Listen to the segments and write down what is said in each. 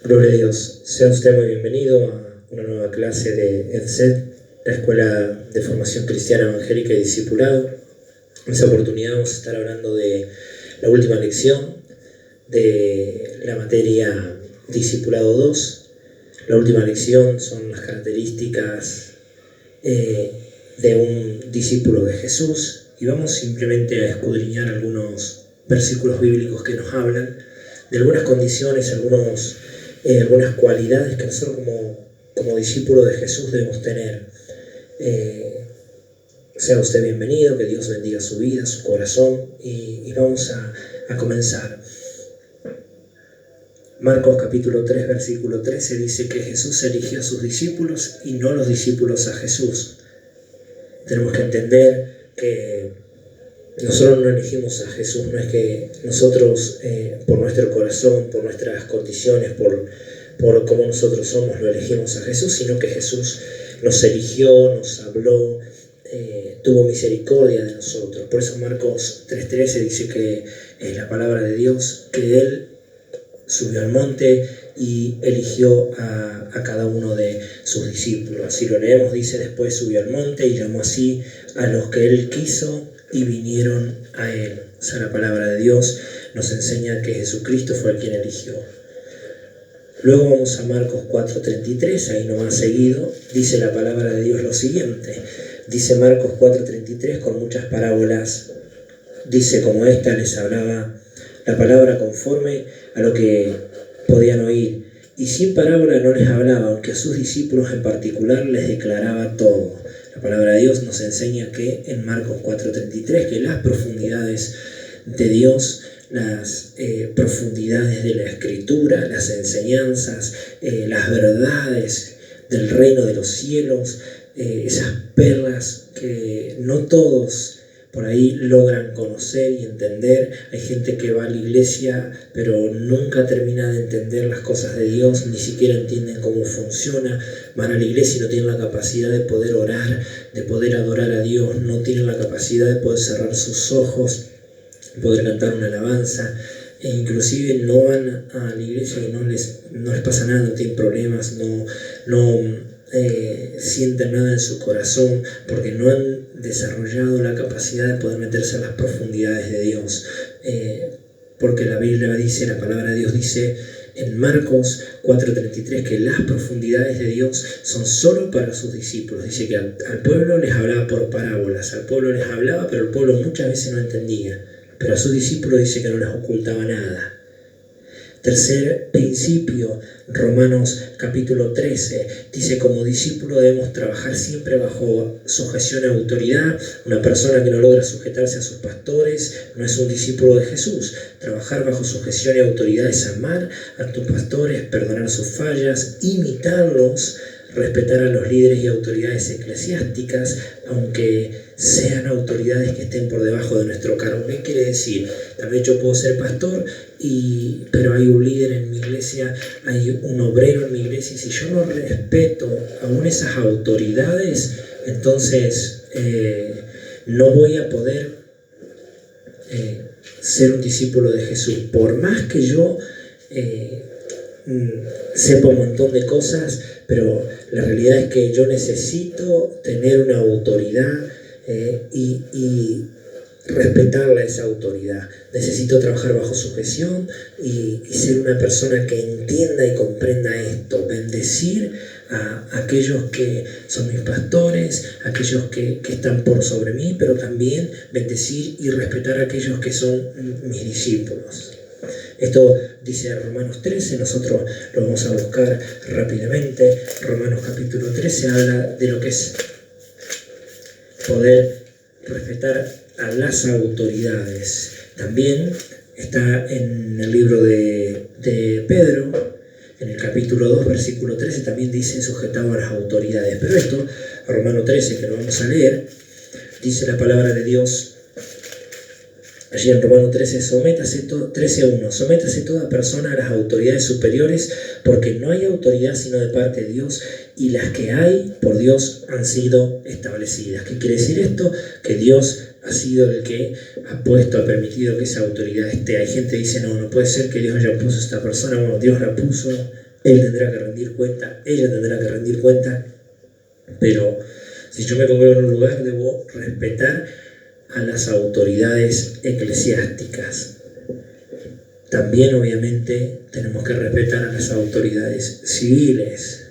Gloria a Dios. Sea usted muy bienvenido a una nueva clase de EDSET, la Escuela de Formación Cristiana Evangélica y Discipulado. En esta oportunidad vamos a estar hablando de la última lección de la materia Discipulado 2. La última lección son las características de un discípulo de Jesús, y vamos simplemente a escudriñar algunos versículos bíblicos que nos hablan de algunas condiciones, algunas cualidades que nosotros como discípulos de Jesús debemos tener. Sea usted bienvenido, que Dios bendiga su vida, su corazón, y vamos a comenzar. Marcos capítulo 3, versículo 13 dice que Jesús eligió a sus discípulos y no los discípulos a Jesús. Tenemos que entender que nosotros no elegimos a Jesús, no es que nosotros por nuestro corazón, por nuestras condiciones, por cómo nosotros somos, lo elegimos a Jesús, sino que Jesús nos eligió, nos habló, tuvo misericordia de nosotros. Por eso Marcos 3:13 dice que la palabra de Dios, que Él subió al monte y eligió a cada uno de sus discípulos. Si lo leemos, dice: después subió al monte y llamó así a los que Él quiso y vinieron a Él. O sea, la palabra de Dios nos enseña que Jesucristo fue el quien eligió. Luego vamos a Marcos 4:33, ahí nomás seguido, dice la palabra de Dios lo siguiente. Dice Marcos 4:33 con muchas parábolas. Dice: como esta les hablaba la palabra conforme a lo que podían oír, y sin parábola no les hablaba, aunque a sus discípulos en particular les declaraba todo. La palabra de Dios nos enseña que en Marcos 4:33 que las profundidades de Dios, las profundidades de la Escritura, las enseñanzas, las verdades del reino de los cielos, esas perlas que no todos por ahí logran conocer y entender. Hay gente que va a la iglesia pero nunca termina de entender las cosas de Dios, ni siquiera entienden cómo funciona. Van a la iglesia y no tienen la capacidad de poder orar, de poder adorar a Dios, no tienen la capacidad de poder cerrar sus ojos, poder cantar una alabanza, e inclusive no van a la iglesia y no les pasa nada, no tienen problemas, no sienten nada en su corazón, porque no han desarrollado la capacidad de poder meterse a las profundidades de Dios. Porque la Biblia dice, la palabra de Dios dice en Marcos 4:33 que las profundidades de Dios son solo para sus discípulos. Dice que al pueblo les hablaba por parábolas, al pueblo les hablaba, pero el pueblo muchas veces no entendía. Pero a sus discípulos dice que no les ocultaba nada. Tercer principio, Romanos capítulo 13, dice: como discípulo debemos trabajar siempre bajo sujeción a autoridad. Una persona que no logra sujetarse a sus pastores no es un discípulo de Jesús. Trabajar bajo sujeción y autoridad es amar a tus pastores, perdonar sus fallas, imitarlos, respetar a los líderes y autoridades eclesiásticas, aunque sean autoridades que estén por debajo de nuestro cargo. ¿Qué quiere decir? También yo puedo ser pastor, pero hay un líder en mi iglesia, hay un obrero en mi iglesia, y si yo no respeto aún esas autoridades, entonces no voy a poder ser un discípulo de Jesús. Por más que yo sepa un montón de cosas, pero la realidad es que yo necesito tener una autoridad y respetarla, esa autoridad. Necesito trabajar bajo sujeción y ser una persona que entienda y comprenda esto. Bendecir a aquellos que son mis pastores, a aquellos que están por sobre mí, pero también bendecir y respetar a aquellos que son mis discípulos. Esto dice Romanos 13, nosotros lo vamos a buscar rápidamente. Romanos capítulo 13 habla de lo que es poder respetar a las autoridades. También está en el libro de Pedro, en el capítulo 2, versículo 13, también dice sujetado a las autoridades. Pero esto, Romanos 13, que lo vamos a leer, dice la palabra de Dios allí en Romanos 13, 13:1, sométase toda persona a las autoridades superiores, porque no hay autoridad sino de parte de Dios, y las que hay por Dios han sido establecidas. ¿Qué quiere decir esto? Que Dios ha sido el que ha permitido que esa autoridad esté. Hay gente que dice, no puede ser que Dios haya puesto a esta persona. Bueno, Dios la puso, él tendrá que rendir cuenta, ella tendrá que rendir cuenta, pero si yo me congrego en un lugar, debo respetar a las autoridades eclesiásticas. También, obviamente, tenemos que respetar a las autoridades civiles.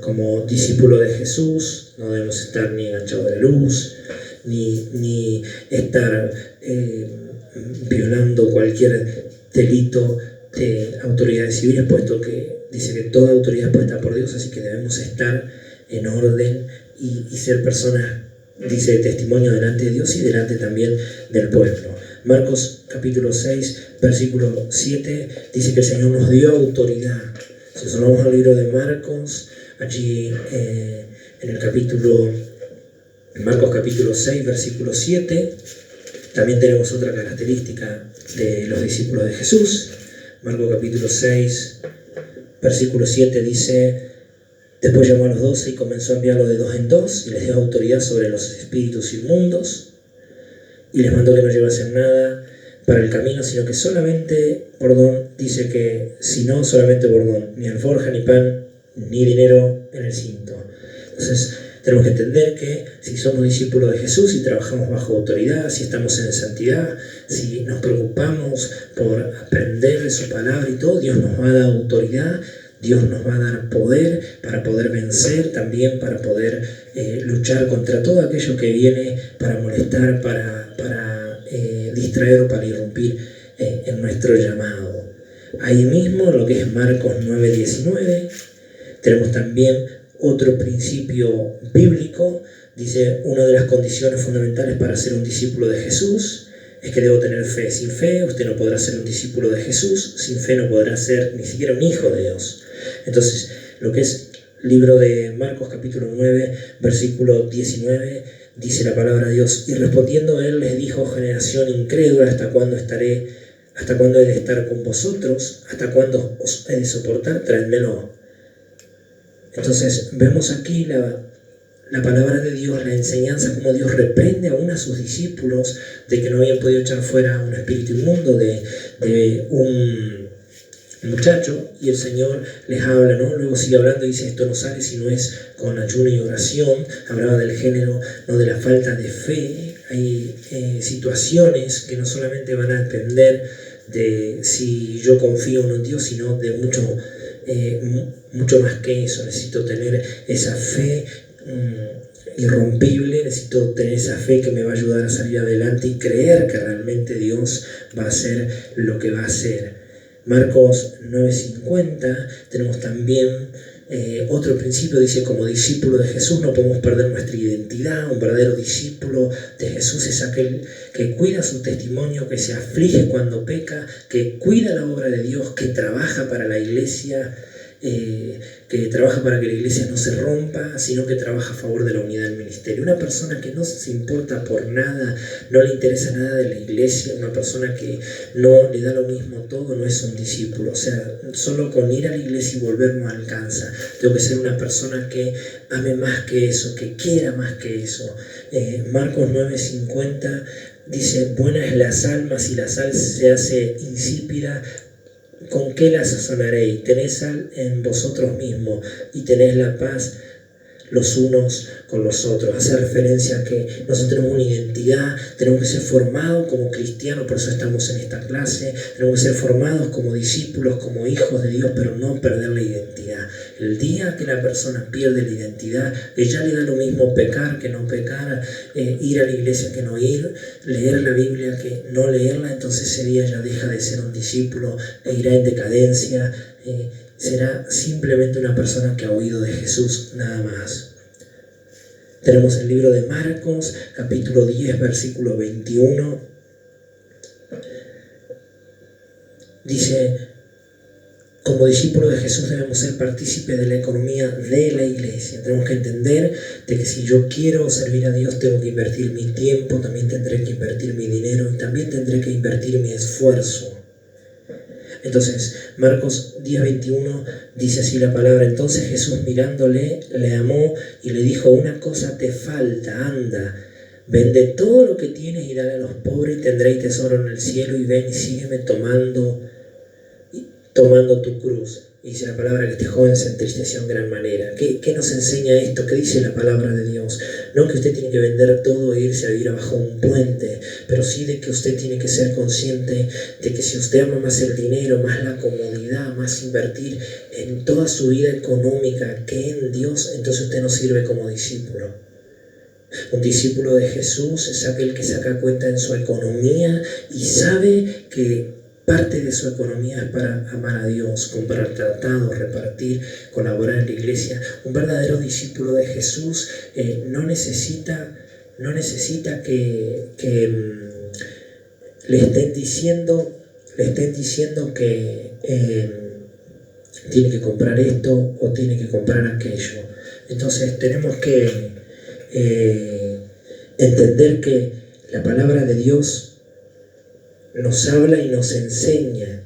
Como discípulo de Jesús, no debemos estar ni enganchados de la luz, ni estar violando cualquier delito de autoridades civiles, puesto que dice que toda autoridad es puesta por Dios, así que debemos estar en orden y ser personas, dice, de testimonio delante de Dios y delante también del pueblo. Marcos capítulo 6, versículo 7, dice que el Señor nos dio autoridad. Si nos vamos al libro de Marcos, allí en Marcos capítulo 6, versículo 7, también tenemos otra característica de los discípulos de Jesús. Marcos capítulo 6, versículo 7 dice: después llamó a los 12 y comenzó a enviarlos de 2 en 2 y les dio autoridad sobre los espíritus inmundos y les mandó que no llevasen nada para el camino, sino que solamente dice que si no solamente bordón, ni alforja, ni pan, ni dinero en el cinto. Entonces tenemos que entender que si somos discípulos de Jesús y trabajamos bajo autoridad, si estamos en santidad, si nos preocupamos por aprender de su palabra y todo, Dios nos va a dar autoridad, Dios nos va a dar poder para poder vencer, también para poder luchar contra todo aquello que viene para molestar, para distraer o para irrumpir en nuestro llamado. Ahí mismo, lo que es Marcos 9:19, tenemos también otro principio bíblico. Dice, una de las condiciones fundamentales para ser un discípulo de Jesús es que debo tener fe. Sin fe usted no podrá ser un discípulo de Jesús, sin fe no podrá ser ni siquiera un hijo de Dios. Entonces, lo que es libro de Marcos capítulo 9, versículo 19, dice la palabra de Dios: y respondiendo él les dijo, generación incrédula, ¿hasta cuándo he de estar con vosotros? ¿Hasta cuándo os he de soportar? Traédmelo. Entonces vemos aquí la palabra de Dios, la enseñanza, como Dios reprende aún a sus discípulos de que no habían podido echar fuera un espíritu inmundo de un muchacho, y el Señor les habla, ¿no? Luego sigue hablando y dice, esto no sale si no es con ayuno y oración. Hablaba del género, no de la falta de fe. Hay situaciones que no solamente van a depender de si yo confío o no en Dios, sino de mucho más que eso. Necesito tener esa fe irrompible, necesito tener esa fe que me va a ayudar a salir adelante y creer que realmente Dios va a hacer lo que va a hacer. Marcos 9:50 tenemos también otro principio. Dice, como discípulo de Jesús no podemos perder nuestra identidad. Un verdadero discípulo de Jesús es aquel que cuida su testimonio, que se aflige cuando peca, que cuida la obra de Dios, que trabaja para la iglesia, que trabaja para que la iglesia no se rompa, sino que trabaja a favor de la unidad del ministerio. Una persona que no se importa por nada, no le interesa nada de la iglesia, una persona que no le da lo mismo todo, no es un discípulo. O sea, solo con ir a la iglesia y volver no alcanza. Tengo que ser una persona que ame más que eso, que quiera más que eso. Marcos 9:50 dice, buena es la sal, mas si la sal se hace insípida, ¿con qué la sazonaréis? Tenéis sal en vosotros mismos y tenéis la paz los unos con los otros. Hace referencia a que nosotros tenemos una identidad, tenemos que ser formados como cristianos, por eso estamos en esta clase, tenemos que ser formados como discípulos, como hijos de Dios, pero no perder la identidad. El día que la persona pierde la identidad, que ya le da lo mismo pecar que no pecar, ir a la iglesia que no ir, leer la Biblia que no leerla, entonces ese día ya deja de ser un discípulo e irá en decadencia. Será simplemente una persona que ha oído de Jesús, nada más. Tenemos el libro de Marcos, capítulo 10, versículo 21. Dice, como discípulos de Jesús debemos ser partícipes de la economía de la iglesia. Tenemos que entender de que si yo quiero servir a Dios, tengo que invertir mi tiempo, también tendré que invertir mi dinero y también tendré que invertir mi esfuerzo. Entonces, Marcos 10:21 dice así la palabra: entonces Jesús mirándole, le amó y le dijo, una cosa te falta, anda, vende todo lo que tienes y dale a los pobres y tendréis tesoro en el cielo, y ven y sígueme. tomando tu cruz. Y dice la palabra que este joven se entristeció en gran manera. ¿Qué nos enseña esto? ¿Qué dice la palabra de Dios? No que usted tiene que vender todo e irse a vivir abajo un puente, pero sí de que usted tiene que ser consciente de que si usted ama más el dinero, más la comodidad, más invertir en toda su vida económica que en Dios, entonces usted no sirve como discípulo. Un discípulo de Jesús es aquel que saca cuenta en su economía y sabe que parte de su economía es para amar a Dios, comprar tratados, repartir, colaborar en la iglesia. Un verdadero discípulo de Jesús no necesita que le estén diciendo que tiene que comprar esto o tiene que comprar aquello. Entonces tenemos que entender que la palabra de Dios nos habla y nos enseña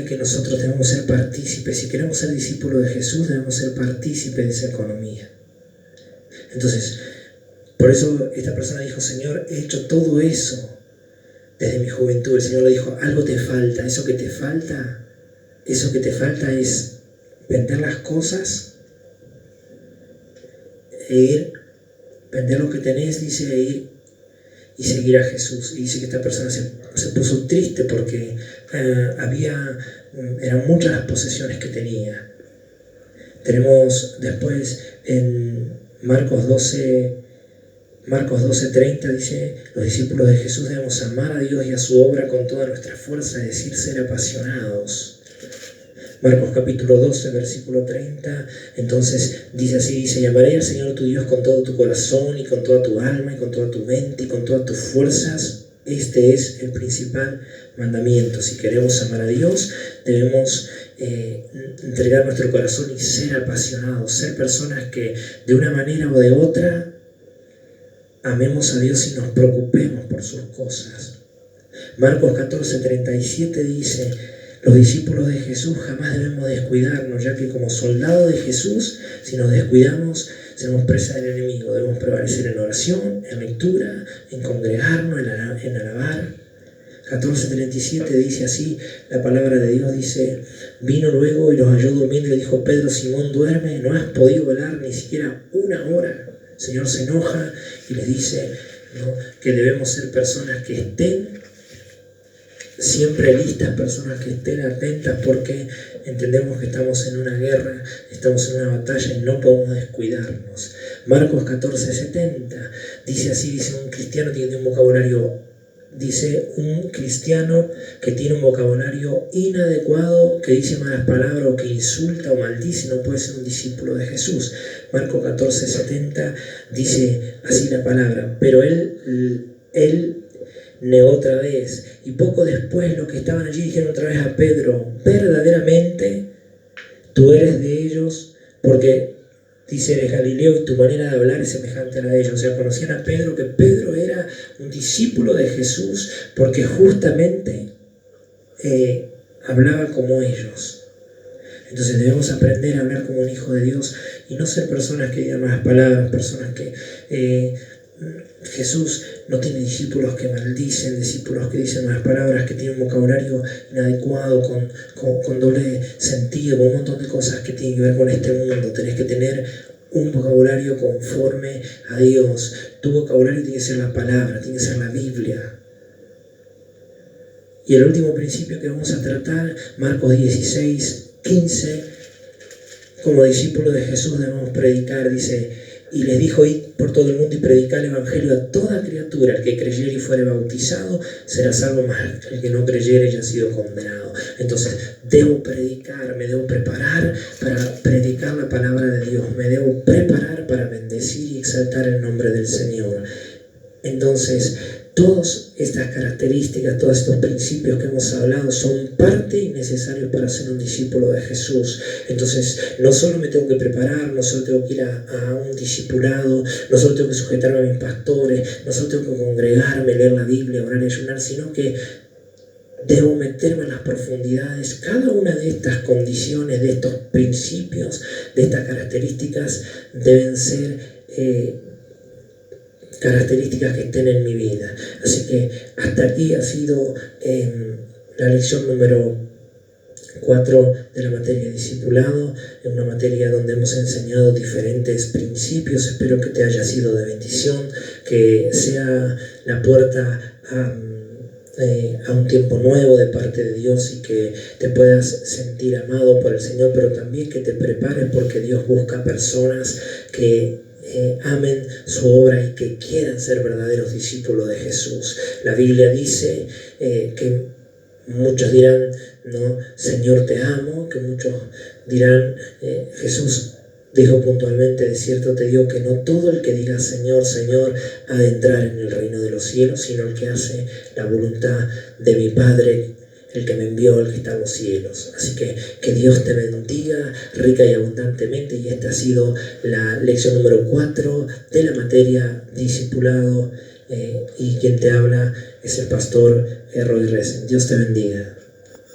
que nosotros debemos ser partícipes. Si queremos ser discípulos de Jesús, debemos ser partícipes de esa economía. Entonces, por eso esta persona dijo: Señor, he hecho todo eso desde mi juventud. El Señor le dijo: algo te falta. Eso que te falta es vender las cosas e ir, vender lo que tenés, dice, e ir y seguir a Jesús. Y dice que esta persona se puso triste porque eran muchas las posesiones que tenía. Tenemos después en Marcos 12:30 dice: los discípulos de Jesús debemos amar a Dios y a su obra con toda nuestra fuerza, es decir, ser apasionados. Marcos capítulo 12, versículo 30, entonces dice así, dice: llamaré al Señor tu Dios con todo tu corazón y con toda tu alma y con toda tu mente y con todas tus fuerzas. Este es el principal mandamiento. Si queremos amar a Dios, debemos entregar nuestro corazón y ser apasionados, ser personas que de una manera o de otra amemos a Dios y nos preocupemos por sus cosas. Marcos 14:37 dice: los discípulos de Jesús jamás debemos descuidarnos, ya que como soldados de Jesús, si nos descuidamos, seremos presa del enemigo. Debemos prevalecer en oración, en lectura, en congregarnos, en alabar. 14:37 dice así, la palabra de Dios dice: vino luego y los halló durmiendo y le dijo: Pedro, Simón, duerme, ¿no has podido velar ni siquiera una hora? El Señor se enoja y les dice, ¿no?, que debemos ser personas que estén siempre listas, personas que estén atentas, porque entendemos que estamos en una guerra, estamos en una batalla y no podemos descuidarnos. Marcos 14:70 dice así, dice: un cristiano tiene un vocabulario, que tiene un vocabulario inadecuado, que dice malas palabras o que insulta o maldice, no puede ser un discípulo de Jesús. Marcos 14:70 dice así la palabra: pero él negó otra vez, y poco después los que estaban allí dijeron otra vez a Pedro: verdaderamente tú eres de ellos, porque dice, eres Galileo y tu manera de hablar es semejante a la de ellos. O sea, conocían a Pedro, que Pedro era un discípulo de Jesús porque justamente hablaba como ellos. Entonces debemos aprender a hablar como un hijo de Dios y no ser personas que digan malas palabras, personas que Jesús no tiene discípulos que maldicen, discípulos que dicen malas palabras, que tienen un vocabulario inadecuado, con doble sentido, con un montón de cosas que tienen que ver con este mundo. Tenés que tener un vocabulario conforme a Dios. Tu vocabulario tiene que ser la palabra, tiene que ser la Biblia. Y el último principio que vamos a tratar, Marcos 16:15, como discípulos de Jesús debemos predicar, dice: y les dijo: id por todo el mundo y predicar el evangelio a toda criatura. El que creyere y fuere bautizado será salvo, mas el que no creyere ya ha sido condenado. Entonces debo predicar, me debo preparar para predicar la palabra de Dios, me debo preparar para bendecir y exaltar el nombre del Señor. Entonces todas estas características, todos estos principios que hemos hablado son parte y necesarios para ser un discípulo de Jesús. Entonces no solo me tengo que preparar, no solo tengo que ir a un discipulado, no solo tengo que sujetarme a mis pastores, no solo tengo que congregarme, leer la Biblia, orar y ayunar, sino que debo meterme en las profundidades. Cada una de estas condiciones, de estos principios, de estas características deben ser características que estén en mi vida. Así que hasta aquí ha sido la lección número 4 de la materia de discipulado, en una materia donde hemos enseñado diferentes principios. Espero que te haya sido de bendición, que sea la puerta a un tiempo nuevo de parte de Dios y que te puedas sentir amado por el Señor, pero también que te prepares, porque Dios busca personas que amen su obra y que quieran ser verdaderos discípulos de Jesús. La Biblia dice que muchos dirán, no, Señor, te amo, que muchos dirán, Jesús dijo puntualmente, de cierto te digo que no todo el que diga Señor, Señor ha de entrar en el reino de los cielos, sino el que hace la voluntad de mi Padre, el que me envió, el que está en los cielos. Así que Dios te bendiga rica y abundantemente, y esta ha sido la lección número 4 de la materia discipulado, y quien te habla es el pastor Roy Resen. Dios te bendiga.